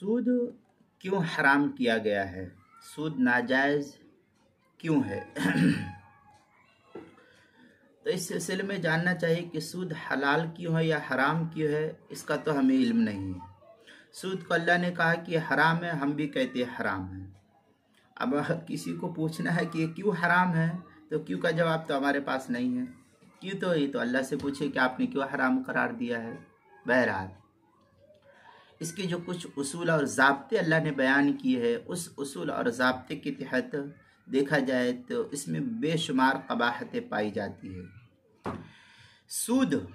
सूद क्यों हराम किया गया है? सूद नाजायज़ क्यों है? तो इस सिलसिले में जानना चाहिए कि सूद हलाल क्यों है या हराम क्यों है, इसका तो हमें इल्म नहीं है। सूद को अल्लाह ने कहा कि हराम है, हम भी कहते हैं हराम है। अब किसी को पूछना है कि ये क्यों हराम है, तो क्यों का जवाब तो हमारे पास नहीं है। क्यों तो ये तो अल्लाह से पूछे कि आपने क्यों हराम करार दिया है। बहरहाल इसके जो कुछ उसूल और ज़ाब्ते अल्लाह ने बयान किए हैं, उस उसूल और ज़ाब्ते के तहत देखा जाए तो इसमें बेशुमार कबाहतें पाई जाती है। सूद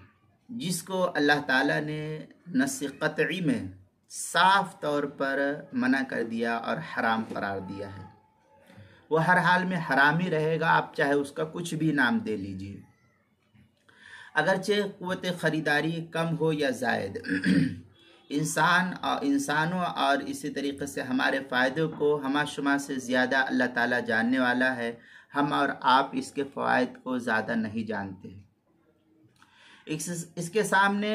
जिसको अल्लाह ताला ने नस्स क़तई में साफ तौर पर मना कर दिया और हराम करार दिया है, वो हर हाल में हराम ही रहेगा, आप चाहे उसका कुछ भी नाम दे लीजिए। अगरचे क़ुव्वत ख़रीदारी कम हो या ज़ायद, इंसानों और इसी तरीक़े से हमारे फ़ायदे को हमाशुमा से ज़्यादा अल्लाह ताला जानने वाला है। हम और आप इसके फ़वाइद को ज़्यादा नहीं जानते। इसके सामने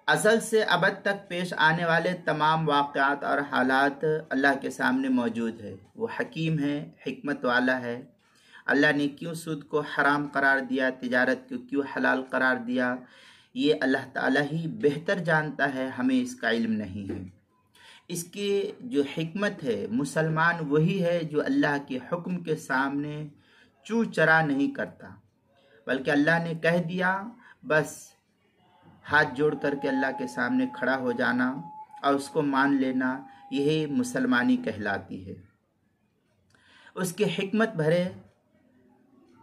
अज़ल से अबद तक पेश आने वाले तमाम वाक़यात और हालात अल्लाह के सामने मौजूद है। वो हकीम है, हिकमत वाला है। अल्लाह ने क्यों सूद को हराम करार दिया, तिजारत को क्यों हलाल करार दिया, ये अल्लाह ताला ही बेहतर जानता है, हमें इसका इल्म नहीं है। इसकी जो हिकमत है, मुसलमान वही है जो अल्लाह के हुक्म के सामने चू चरा नहीं करता, बल्कि अल्लाह ने कह दिया बस हाथ जोड़ करके अल्लाह के सामने खड़ा हो जाना और उसको मान लेना, यही मुसलमानी कहलाती है। उसके हिकमत भरे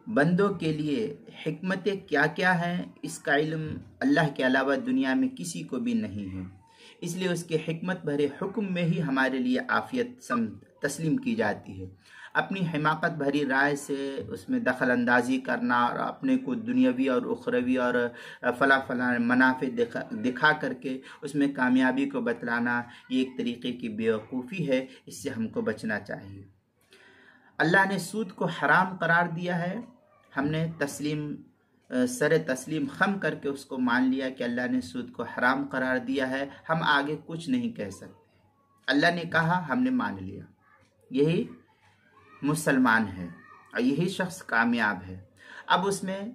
बंदों के लिए हिकमतें क्या क्या हैं, इसका इल्म अल्लाह के अलावा दुनिया में किसी को भी नहीं है। इसलिए उसके हिकमत भरे हुक्म में ही हमारे लिए आफियत तस्लीम की जाती है। अपनी हिमाकत भरी राय से उसमें दखल अंदाजी करना और अपने को दुनियावी और उखरवी और फला मुनाफे दिखा करके उसमें कामयाबी को बतलाना, ये एक तरीक़े की बेवकूफ़ी है। इससे हमको बचना चाहिए। अल्लाह ने सूद को हराम करार दिया है, हमने सर तस्लीम खम करके उसको मान लिया कि अल्लाह ने सूद को हराम करार दिया है, हम आगे कुछ नहीं कह सकते। अल्लाह ने कहा, हमने मान लिया। यही मुसलमान है और यही शख्स कामयाब है। अब उसमें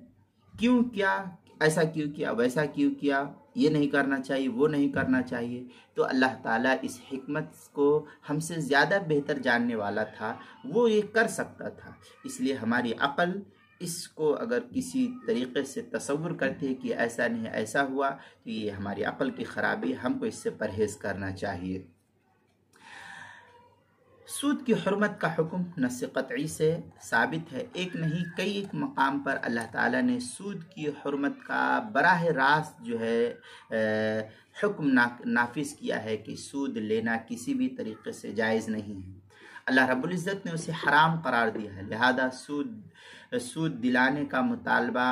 क्यों किया, ऐसा क्यों किया, वैसा क्यों किया, ये नहीं करना चाहिए, वो नहीं करना चाहिए, तो अल्लाह ताला इस हिकमत को हमसे ज़्यादा बेहतर जानने वाला था, वो ये कर सकता था। इसलिए हमारी अक़ल इसको अगर किसी तरीक़े से तसव्वुर करती है कि ऐसा नहीं ऐसा हुआ, तो ये हमारी अक़ल की ख़राबी, हमको इससे परहेज़ करना चाहिए। सूद की हुर्मत का हुक्म नस्स क़तई से साबित है। एक नहीं कई एक मकाम पर अल्लाह ताला ने सूद की हुर्मत का बराह रास्त जो है हुक्म नाफिज किया है कि सूद लेना किसी भी तरीक़े से जायज़ नहीं है। अल्लाह रब्बुल इज़्ज़त ने उसे हराम करार दिया है। लिहाजा सूद दिलाने का मुतालबा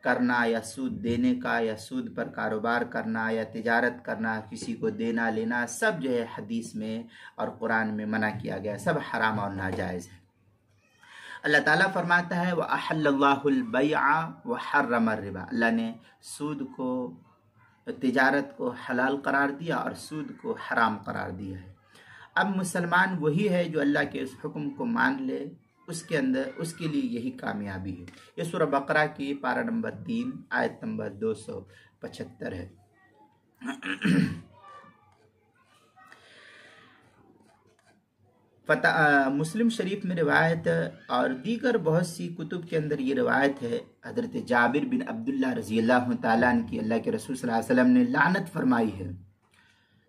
करना या सूद देने का या सूद पर कारोबार करना या तिजारत करना, किसी को देना लेना, सब जो है हदीस में और कुरान में मना किया गया, सब हराम और नाजायज़ है। अल्लाह ताला फरमाता है व अहल्लल्लाहुल बैअ व हर्रम रिबा, अल्लाह ने सूद को, तिजारत को हलाल करार दिया और सूद को हराम करार दिया है। अब मुसलमान वही है जो अल्लाह के इस हुक्म को मान ले, उसके अंदर उसके लिए यही कामयाबी है। ये सूरह बकरा की पारा नंबर 3 आयत नंबर 275 है। मुस्लिम शरीफ में रिवायत और दीगर बहुत सी कुतुब के अंदर ये रिवायत है, हज़रत जाबिर बिन अब्दुल्लाह रज़ियल्लाहु ताला अन्हु की अल्लाह के रसूल सल्लल्लाहु अलैहि वसल्लम ने लानत फरमाई है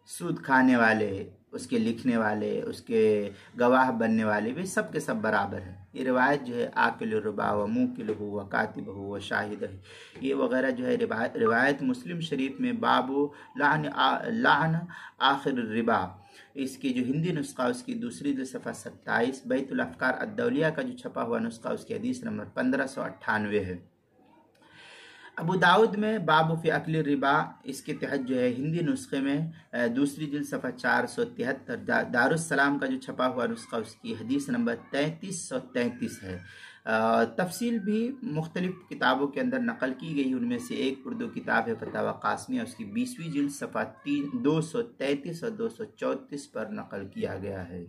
सूद खाने वाले, उसके लिखने वाले, उसके गवाह बनने वाले, वे सब के सब बराबर हैं। ये रिवायत जो है आकिल रिबा व मुकिलहु व कातिबहु व शाहिद है, ये वगैरह जो है रिवायत मुस्लिम शरीफ में बाबू लान आखिर रिबा, इसकी जो हिंदी नुस्खा उसकी दूसरी सफ़ा 27, बैतुल अफ़कार अद्दौलिया का जो छपा हुआ नुस्खा उसकी हदीस नंबर 1598 है। अबू दाऊद में बाबू फ़ी अक्ल रिबा, इसके तहत जो है हिंदी नुस्खे में दूसरी जिल्द सफ़ा 473, दारुस्सलाम का जो छपा हुआ नुस्खा उसकी हदीस नंबर 3333 है। तफसील भी मुख्तलिफ़ किताबों के अंदर नकल की गई। उनमें से एक उर्दू किताब है फतावा कासमिया, उसकी 20वीं जिल्द सफ़ा 233 और 234 पर नकल किया गया है।